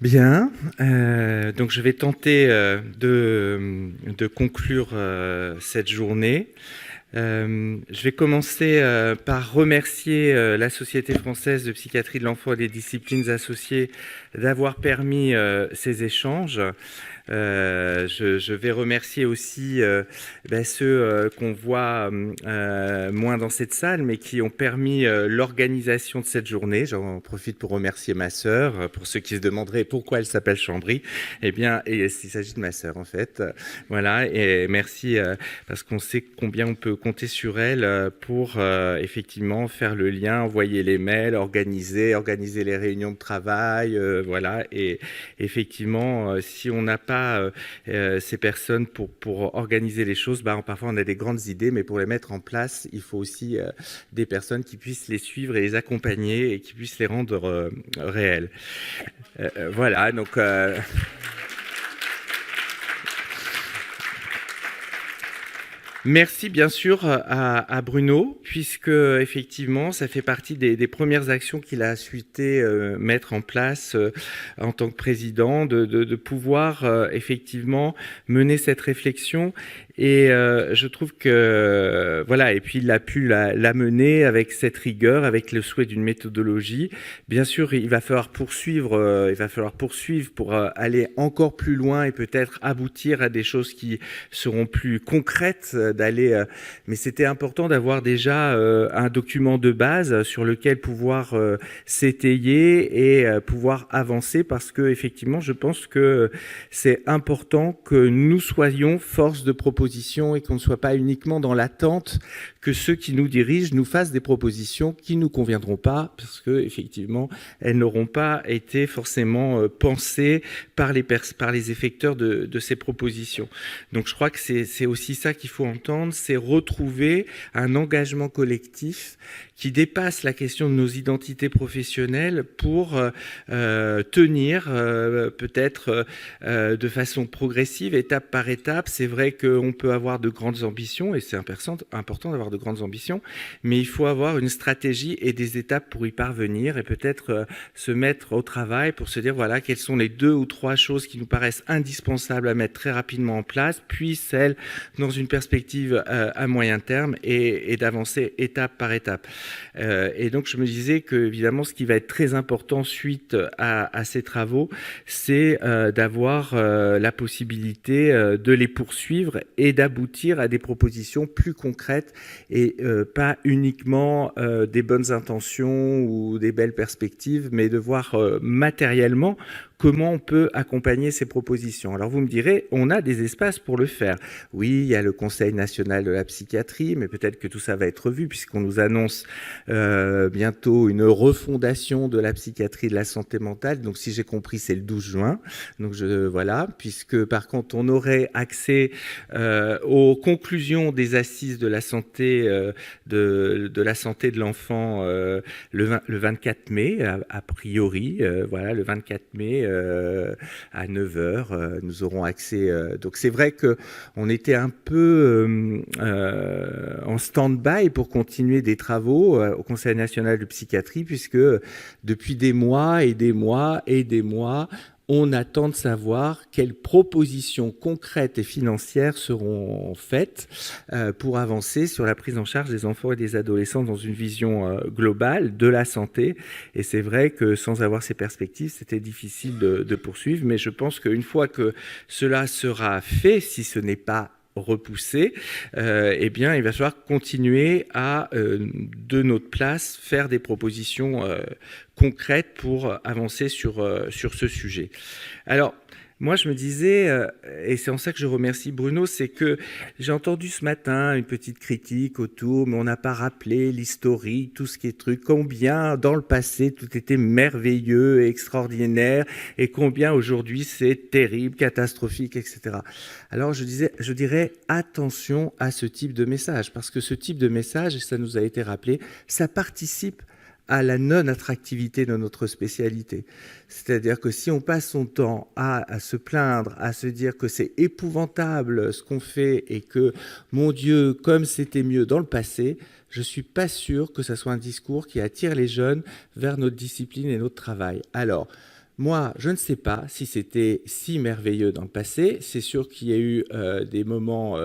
Bien, donc je vais tenter de conclure cette journée. Je vais commencer par remercier la Société française de psychiatrie de l'enfant et des disciplines associées d'avoir permis ces échanges. Je vais remercier aussi ceux qu'on voit moins dans cette salle, mais qui ont permis l'organisation de cette journée. J'en profite pour remercier ma sœur. Pour ceux qui se demanderaient pourquoi elle s'appelle Chambry, eh bien, il s'agit de ma sœur en fait. Voilà, et merci parce qu'on sait combien on peut compter sur elle pour effectivement faire le lien, envoyer les mails, organiser les réunions de travail, voilà. Et effectivement, si on n'a pas ces personnes pour organiser les choses, parfois on a des grandes idées, mais pour les mettre en place, il faut aussi des personnes qui puissent les suivre et les accompagner et qui puissent les rendre réelles. Voilà, donc... Merci bien sûr à Bruno, puisque effectivement ça fait partie des premières actions qu'il a souhaité mettre en place en tant que président, de pouvoir effectivement mener cette réflexion. Et je trouve que voilà, et puis il a pu la mener avec cette rigueur, avec le souhait d'une méthodologie. Bien sûr, il va falloir poursuivre pour aller encore plus loin et peut-être aboutir à des choses qui seront plus concrètes, mais c'était important d'avoir déjà un document de base sur lequel pouvoir s'étayer et pouvoir avancer, parce que effectivement, je pense que c'est important que nous soyons force de proposition et qu'on ne soit pas uniquement dans l'attente que ceux qui nous dirigent nous fassent des propositions qui ne nous conviendront pas, parce que effectivement, elles n'auront pas été forcément pensées par les effecteurs de ces propositions. Donc je crois que c'est aussi ça qu'il faut entendre, c'est retrouver un engagement collectif qui dépasse la question de nos identités professionnelles pour tenir peut-être de façon progressive, étape par étape. C'est vrai qu'on peut avoir de grandes ambitions, et c'est important d'avoir de grandes ambitions, mais il faut avoir une stratégie et des étapes pour y parvenir, et peut-être se mettre au travail pour se dire, voilà, quelles sont les 2 ou 3 choses qui nous paraissent indispensables à mettre très rapidement en place, puis celles dans une perspective à moyen terme, et d'avancer étape par étape. Et donc je me disais que évidemment ce qui va être très important suite à ces travaux, c'est d'avoir la possibilité de les poursuivre et d'aboutir à des propositions plus concrètes, et pas uniquement des bonnes intentions ou des belles perspectives, mais de voir matériellement comment on peut accompagner ces propositions. Alors vous me direz, on a des espaces pour le faire. Oui, il y a le Conseil national de la psychiatrie, mais peut-être que tout ça va être revu, puisqu'on nous annonce bientôt une refondation de la psychiatrie de la santé mentale. Donc si j'ai compris, c'est le 12 juin. Donc voilà, puisque par contre on aurait accès aux conclusions des assises de la santé de la santé de l'enfant le 24 mai, a priori. Voilà, le 24 mai à 9h, nous aurons accès. Donc c'est vrai qu'on était un peu en stand-by pour continuer des travaux au Conseil national de psychiatrie, puisque depuis des mois et des mois et des mois, on attend de savoir quelles propositions concrètes et financières seront faites pour avancer sur la prise en charge des enfants et des adolescents dans une vision globale de la santé. Et c'est vrai que sans avoir ces perspectives, c'était difficile de poursuivre. Mais je pense qu'une fois que cela sera fait, si ce n'est pas repoussé, eh bien, il va falloir continuer à, de notre place, faire des propositions concrètes pour avancer sur ce sujet. Alors, moi, je me disais, et c'est en ça que je remercie Bruno, c'est que j'ai entendu ce matin une petite critique autour, mais on n'a pas rappelé l'historique, tout ce qui est truc, combien dans le passé tout était merveilleux et extraordinaire, et combien aujourd'hui c'est terrible, catastrophique, etc. Alors je dirais attention à ce type de message, parce que ce type de message, et ça nous a été rappelé, ça participe à la non-attractivité de notre spécialité. C'est-à-dire que si on passe son temps à se plaindre, à se dire que c'est épouvantable ce qu'on fait et que, mon Dieu, comme c'était mieux dans le passé, je ne suis pas sûr que ce soit un discours qui attire les jeunes vers notre discipline et notre travail. Alors, Moi, je ne sais pas si c'était si merveilleux dans le passé. C'est sûr qu'il y a eu des moments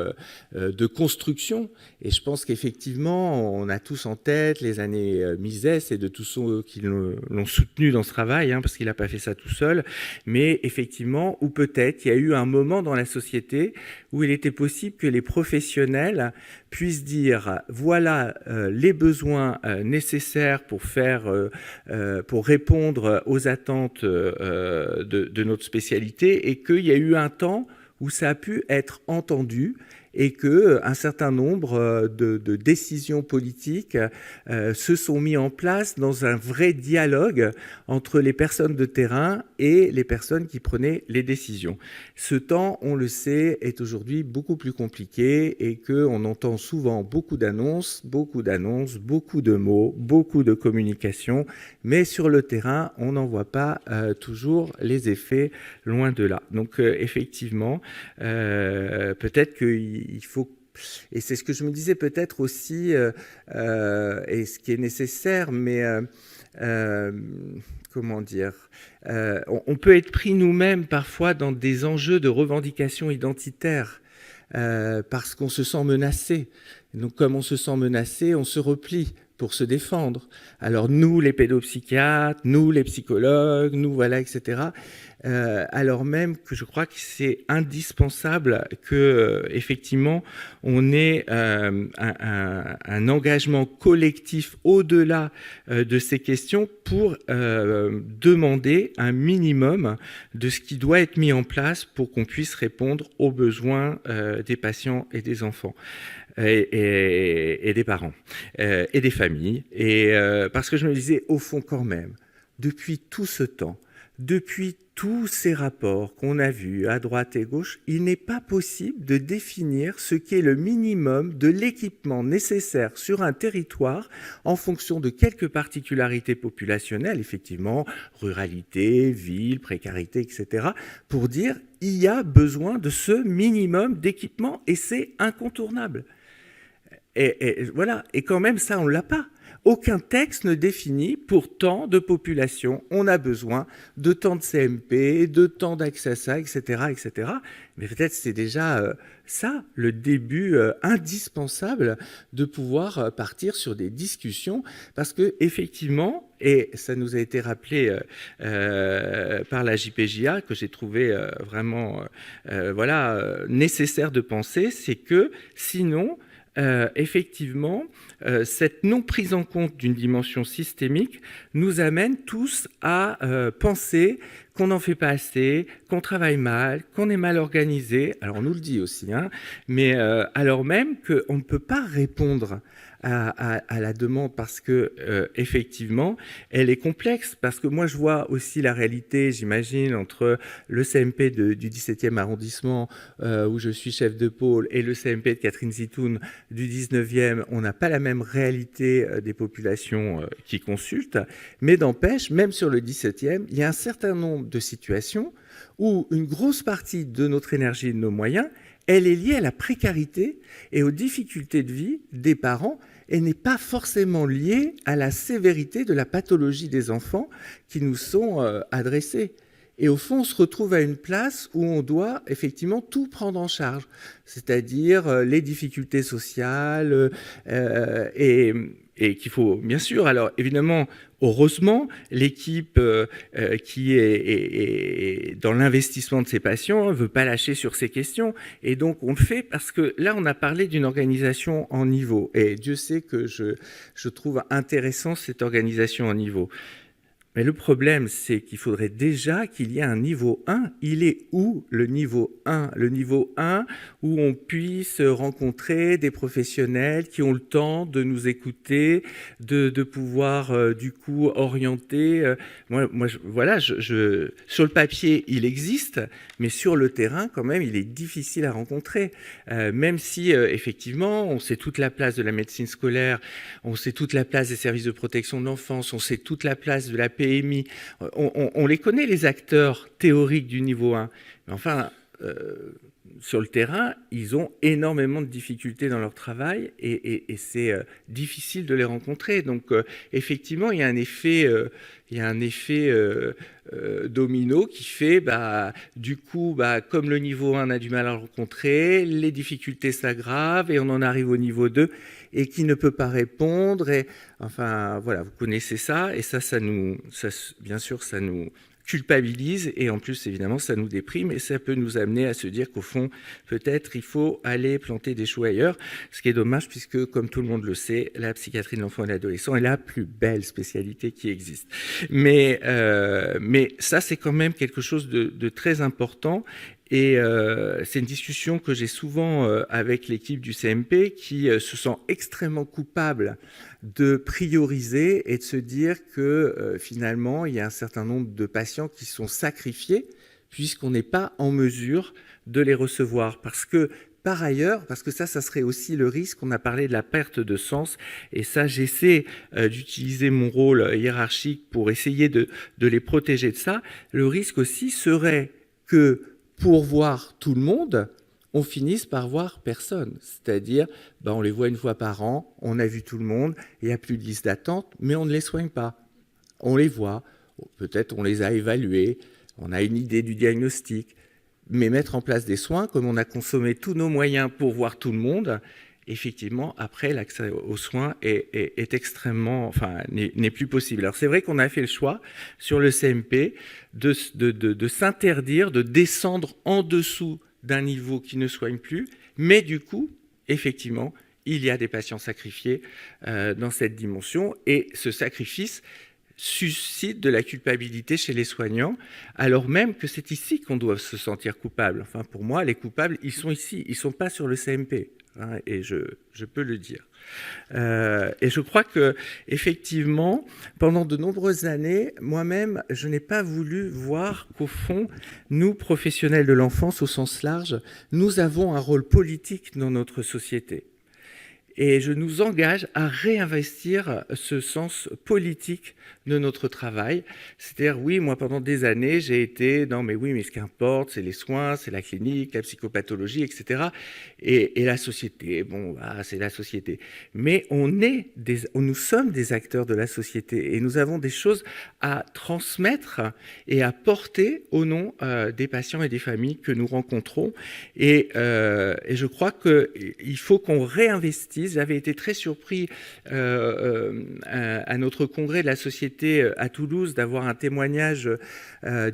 de construction. Et je pense qu'effectivement, on a tous en tête les années Mises et de tous ceux qui l'ont soutenu dans ce travail, parce qu'il n'a pas fait ça tout seul. Mais effectivement, ou peut-être, il y a eu un moment dans la société où il était possible que les professionnels puissent dire voilà les besoins nécessaires pour pour répondre aux attentes de notre spécialité, et qu'il y a eu un temps où ça a pu être entendu et qu'un certain nombre de décisions politiques se sont mis en place dans un vrai dialogue entre les personnes de terrain et les personnes qui prenaient les décisions. Ce temps, on le sait, est aujourd'hui beaucoup plus compliqué et qu'on entend souvent beaucoup d'annonces, beaucoup de mots, beaucoup de communication, mais sur le terrain, on n'en voit pas toujours les effets, loin de là. Donc effectivement, peut-être qu'il faut, et c'est ce que je me disais peut-être aussi, et ce qui est nécessaire, mais comment dire, on peut être pris nous-mêmes parfois dans des enjeux de revendication identitaire parce qu'on se sent menacé. Donc comme on se sent menacé, on se replie pour se défendre. Alors nous, les pédopsychiatres, nous, les psychologues, nous, voilà, etc. Alors même que je crois que c'est indispensable que, effectivement, on ait un engagement collectif au-delà de ces questions pour demander un minimum de ce qui doit être mis en place pour qu'on puisse répondre aux besoins des patients et des enfants. Et des parents, et des familles. Et parce que je me disais, au fond, quand même, depuis tout ce temps, depuis tous ces rapports qu'on a vus à droite et gauche, il n'est pas possible de définir ce qu'est le minimum de l'équipement nécessaire sur un territoire en fonction de quelques particularités populationnelles, effectivement, ruralité, ville, précarité, etc., pour dire il y a besoin de ce minimum d'équipement et c'est incontournable. Et voilà, et quand même ça, on ne l'a pas. Aucun texte ne définit pour tant de population, on a besoin de tant de CMP, de tant d'accès à ça, etc., etc. Mais peut-être c'est déjà ça, le début indispensable de pouvoir partir sur des discussions, parce que effectivement, et ça nous a été rappelé par la JPJA, que j'ai trouvé vraiment nécessaire de penser, c'est que sinon, effectivement, cette non prise en compte d'une dimension systémique nous amène tous à penser qu'on n'en fait pas assez, qu'on travaille mal, qu'on est mal organisé. Alors on nous le dit aussi, mais alors même qu'on ne peut pas répondre à la demande parce que effectivement, elle est complexe. Parce que moi, je vois aussi la réalité, j'imagine, entre le CMP du 17e arrondissement où je suis chef de pôle et le CMP de Catherine Zitoun du 19e. On n'a pas la même réalité des populations qui consultent, mais d'empêche, même sur le 17e, il y a un certain nombre de situations où une grosse partie de notre énergie et de nos moyens, elle est liée à la précarité et aux difficultés de vie des parents et n'est pas forcément liée à la sévérité de la pathologie des enfants qui nous sont adressés. Et au fond, on se retrouve à une place où on doit effectivement tout prendre en charge, c'est-à-dire les difficultés sociales et qu'il faut, bien sûr, alors évidemment, heureusement, l'équipe qui est dans l'investissement de ses patients ne veut pas lâcher sur ces questions. Et donc, on le fait parce que là, on a parlé d'une organisation en niveau. Et Dieu sait que je trouve intéressant cette organisation en niveau. Mais le problème, c'est qu'il faudrait déjà qu'il y ait un niveau 1. Il est où le niveau 1 ? Le niveau 1 où on puisse rencontrer des professionnels qui ont le temps de nous écouter, de pouvoir du coup orienter. Sur le papier, il existe, mais sur le terrain, quand même, il est difficile à rencontrer. Même si, effectivement, on sait toute la place de la médecine scolaire, on sait toute la place des services de protection de l'enfance, on sait toute la place de la PMI, on les connaît, les acteurs théoriques du niveau 1. Mais enfin, sur le terrain, ils ont énormément de difficultés dans leur travail et c'est difficile de les rencontrer. Donc, effectivement, il y a un effet, domino qui fait, du coup, comme le niveau 1 a du mal à le rencontrer, les difficultés s'aggravent et on en arrive au niveau 2 et qui ne peut pas répondre. Et, enfin, voilà, vous connaissez ça. Et ça, bien sûr, ça nous culpabilise et en plus évidemment ça nous déprime et ça peut nous amener à se dire qu'au fond peut-être il faut aller planter des choux ailleurs, ce qui est dommage puisque comme tout le monde le sait, la psychiatrie de l'enfant et de l'adolescent est la plus belle spécialité qui existe. Mais ça c'est quand même quelque chose de très important. Et c'est une discussion que j'ai souvent avec l'équipe du CMP qui se sent extrêmement coupable de prioriser et de se dire que finalement, il y a un certain nombre de patients qui sont sacrifiés puisqu'on n'est pas en mesure de les recevoir. Parce que, par ailleurs, parce que ça serait aussi le risque, on a parlé de la perte de sens, et ça, j'essaie d'utiliser mon rôle hiérarchique pour essayer de les protéger de ça. Le risque aussi serait que pour voir tout le monde, on finisse par voir personne. C'est-à-dire, on les voit une fois par an, on a vu tout le monde, il n'y a plus de liste d'attente, mais on ne les soigne pas. On les voit, peut-être on les a évalués, on a une idée du diagnostic, mais mettre en place des soins, comme on a consommé tous nos moyens pour voir tout le monde, effectivement, après, l'accès aux soins est extrêmement, n'est plus possible. Alors, c'est vrai qu'on a fait le choix sur le CMP de s'interdire, de descendre en dessous d'un niveau qui ne soigne plus, mais du coup, effectivement, il y a des patients sacrifiés dans cette dimension, et ce sacrifice suscite de la culpabilité chez les soignants, alors même que c'est ici qu'on doit se sentir coupable. Enfin, pour moi, les coupables, ils sont ici, ils ne sont pas sur le CMP. Et je peux le dire. Et je crois que effectivement, pendant de nombreuses années, moi-même, je n'ai pas voulu voir qu'au fond, nous, professionnels de l'enfance au sens large, nous avons un rôle politique dans notre société. Et je nous engage à réinvestir ce sens politique de notre travail. C'est-à-dire, oui, moi, pendant des années, j'ai été dans, mais oui, mais ce qui importe, c'est les soins, c'est la clinique, la psychopathologie, etc. Et la société, c'est la société. Mais nous sommes des acteurs de la société et nous avons des choses à transmettre et à porter au nom des patients et des familles que nous rencontrons. Et je crois qu'il faut qu'on réinvestisse. J'avais été très surpris à notre congrès de la société à Toulouse d'avoir un témoignage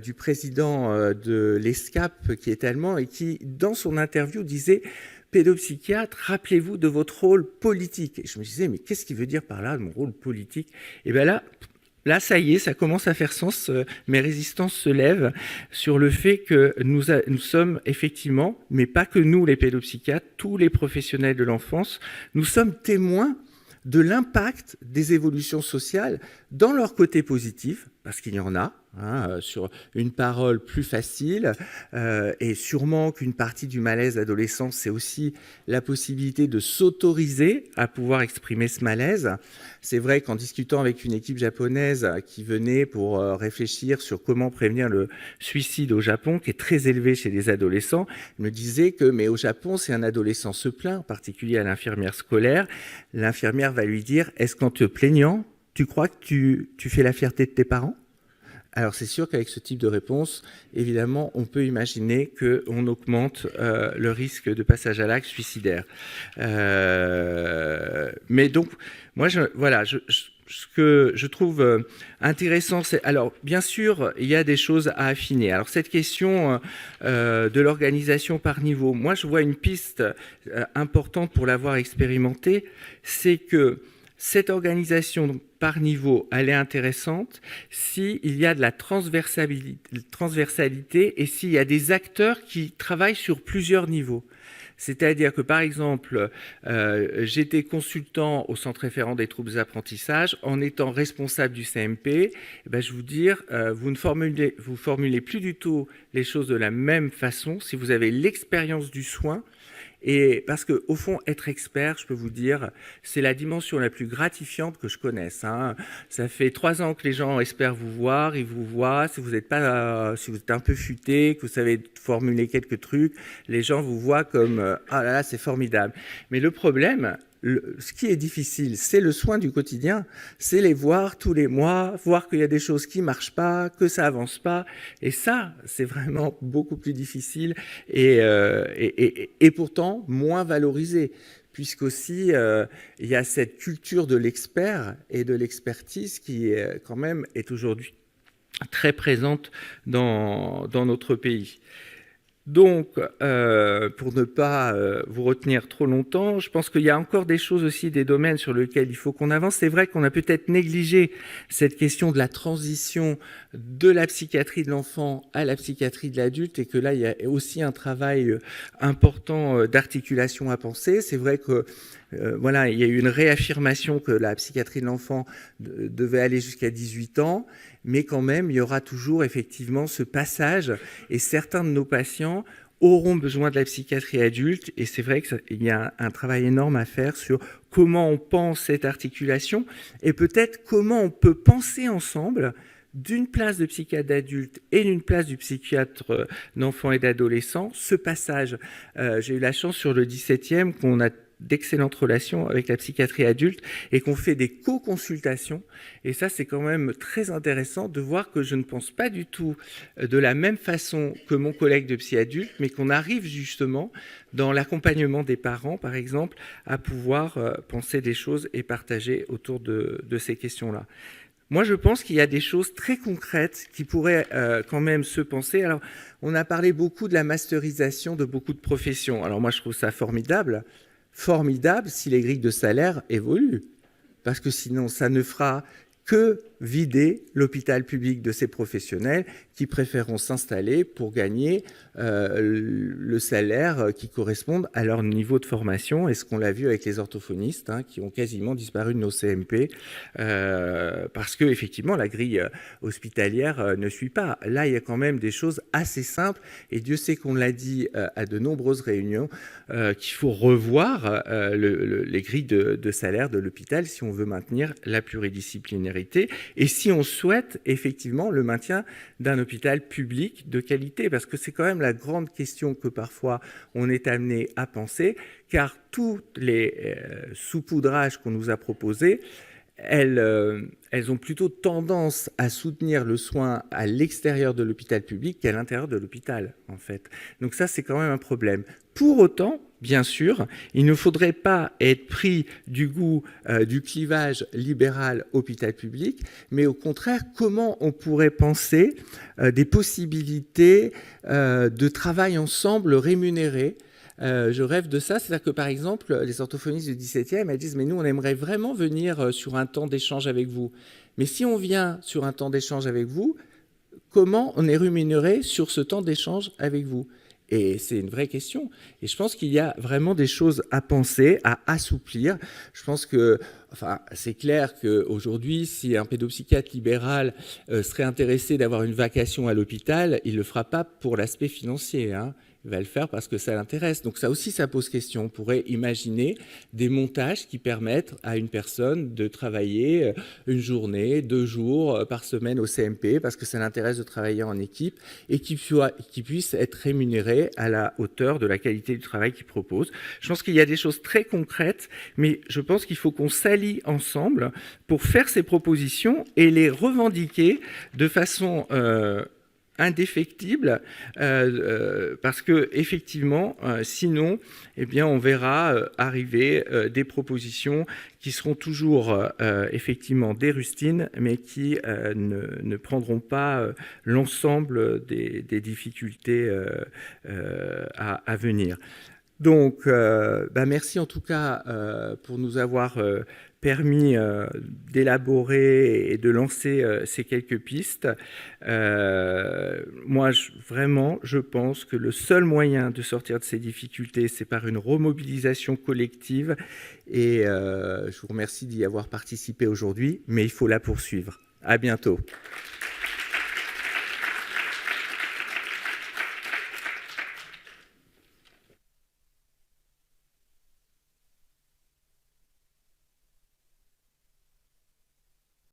du président de l'ESCAP qui est allemand et qui, dans son interview, disait « Pédopsychiatre, rappelez-vous de votre rôle politique ». Et je me disais « Mais qu'est-ce qu'il veut dire par là, de mon rôle politique ?» Et bien là, ça y est, ça commence à faire sens. Mes résistances se lèvent sur le fait que nous sommes effectivement, mais pas que nous les pédopsychiatres, tous les professionnels de l'enfance, nous sommes témoins de l'impact des évolutions sociales dans leur côté positif, parce qu'il y en a, sur une parole plus facile, et sûrement qu'une partie du malaise adolescent, c'est aussi la possibilité de s'autoriser à pouvoir exprimer ce malaise. C'est vrai qu'en discutant avec une équipe japonaise qui venait pour réfléchir sur comment prévenir le suicide au Japon, qui est très élevé chez les adolescents, me disait que, mais au Japon, si un adolescent se plaint, en particulier à l'infirmière scolaire, l'infirmière va lui dire « Est-ce qu'en te plaignant, tu crois que tu fais la fierté de tes parents ?» Alors c'est sûr qu'avec ce type de réponse, évidemment, on peut imaginer qu'on augmente le risque de passage à l'acte suicidaire. Mais donc, moi, ce que je trouve intéressant, c'est... Alors, bien sûr, il y a des choses à affiner. Alors, cette question de l'organisation par niveau, moi, je vois une piste importante pour l'avoir expérimentée, c'est que cette organisation par niveau, elle est intéressante s'il y a de la transversalité et s'il y a des acteurs qui travaillent sur plusieurs niveaux. C'est-à-dire que, par exemple, j'étais consultant au centre référent des troubles d'apprentissage. En étant responsable du CMP, je vous dire, vous formulez plus du tout les choses de la même façon si vous avez l'expérience du soin Et parce que au fond, être expert, je peux vous dire, c'est la dimension la plus gratifiante que je connaisse, hein. Ça fait 3 ans que les gens espèrent vous voir, ils vous voient. Si vous êtes pas, si vous êtes un peu futé, que vous savez formuler quelques trucs, les gens vous voient comme ah là là, c'est formidable. Mais le problème, ce qui est difficile, c'est le soin du quotidien, c'est les voir tous les mois, voir qu'il y a des choses qui marchent pas, que ça avance pas, et ça, c'est vraiment beaucoup plus difficile et pourtant moins valorisé, puisqu'aussi il y a cette culture de l'expert et de l'expertise qui quand même est aujourd'hui très présente dans notre pays. Donc, pour ne pas vous retenir trop longtemps, je pense qu'il y a encore des choses aussi, des domaines sur lesquels il faut qu'on avance. C'est vrai qu'on a peut-être négligé cette question de la transition de la psychiatrie de l'enfant à la psychiatrie de l'adulte et que là, il y a aussi un travail important d'articulation à penser. C'est vrai que voilà, il y a eu une réaffirmation que la psychiatrie de l'enfant devait aller jusqu'à 18 ans, mais quand même, il y aura toujours effectivement ce passage et certains de nos patients auront besoin de la psychiatrie adulte et c'est vrai qu'il y a un travail énorme à faire sur comment on pense cette articulation et peut-être comment on peut penser ensemble d'une place de psychiatre d'adulte et d'une place du psychiatre d'enfants et d'adolescents, ce passage. J'ai eu la chance sur le 17e qu'on a d'excellentes relations avec la psychiatrie adulte et qu'on fait des co-consultations. Et ça, c'est quand même très intéressant de voir que je ne pense pas du tout de la même façon que mon collègue de psy adulte, mais qu'on arrive justement dans l'accompagnement des parents, par exemple, à pouvoir penser des choses et partager autour de ces questions-là. Moi, je pense qu'il y a des choses très concrètes qui pourraient quand même se penser. Alors, on a parlé beaucoup de la masterisation de beaucoup de professions. Alors moi, je trouve ça formidable si les grilles de salaire évoluent, parce que sinon, ça ne fera que vider l'hôpital public de ces professionnels qui préféreront s'installer pour gagner le salaire qui corresponde à leur niveau de formation. Et ce qu'on l'a vu avec les orthophonistes, hein, qui ont quasiment disparu de nos CMP, parce que effectivement la grille hospitalière ne suit pas. Là, il y a quand même des choses assez simples, et Dieu sait qu'on l'a dit à de nombreuses réunions, qu'il faut revoir les grilles de salaire de l'hôpital si on veut maintenir la pluridisciplinarité et si on souhaite effectivement le maintien d'un hôpital public de qualité, parce que c'est quand même la grande question que parfois on est amené à penser, car tous les saupoudrages qu'on nous a proposés, elles ont plutôt tendance à soutenir le soin à l'extérieur de l'hôpital public qu'à l'intérieur de l'hôpital, en fait. Donc ça, c'est quand même un problème. Pour autant, bien sûr, il ne faudrait pas être pris du goût du clivage libéral hôpital public, mais au contraire, comment on pourrait penser des possibilités de travail ensemble rémunéré. Je rêve de ça, c'est-à-dire que par exemple, les orthophonistes du 17e, elles disent « mais nous, on aimerait vraiment venir sur un temps d'échange avec vous. Mais si on vient sur un temps d'échange avec vous, comment on est rémunéré sur ce temps d'échange avec vous ?» Et c'est une vraie question. Et je pense qu'il y a vraiment des choses à penser, à assouplir. Je pense que, enfin, c'est clair qu'aujourd'hui, si un pédopsychiatre libéral serait intéressé d'avoir une vacation à l'hôpital, il ne le fera pas pour l'aspect financier, hein. Il va le faire parce que ça l'intéresse. Donc ça aussi, ça pose question. On pourrait imaginer des montages qui permettent à une personne de travailler une journée, 2 jours par semaine au CMP parce que ça l'intéresse de travailler en équipe et qui puisse être rémunéré à la hauteur de la qualité du travail qu'il propose. Je pense qu'il y a des choses très concrètes, mais je pense qu'il faut qu'on s'allie ensemble pour faire ces propositions et les revendiquer de façon indéfectible parce que effectivement sinon eh bien on verra arriver des propositions qui seront toujours effectivement des rustines mais qui ne prendront pas l'ensemble des difficultés à venir. Donc merci en tout cas pour nous avoir permis d'élaborer et de lancer ces quelques pistes. Moi, vraiment, je pense que le seul moyen de sortir de ces difficultés, c'est par une remobilisation collective. Et je vous remercie d'y avoir participé aujourd'hui, mais il faut la poursuivre. À bientôt.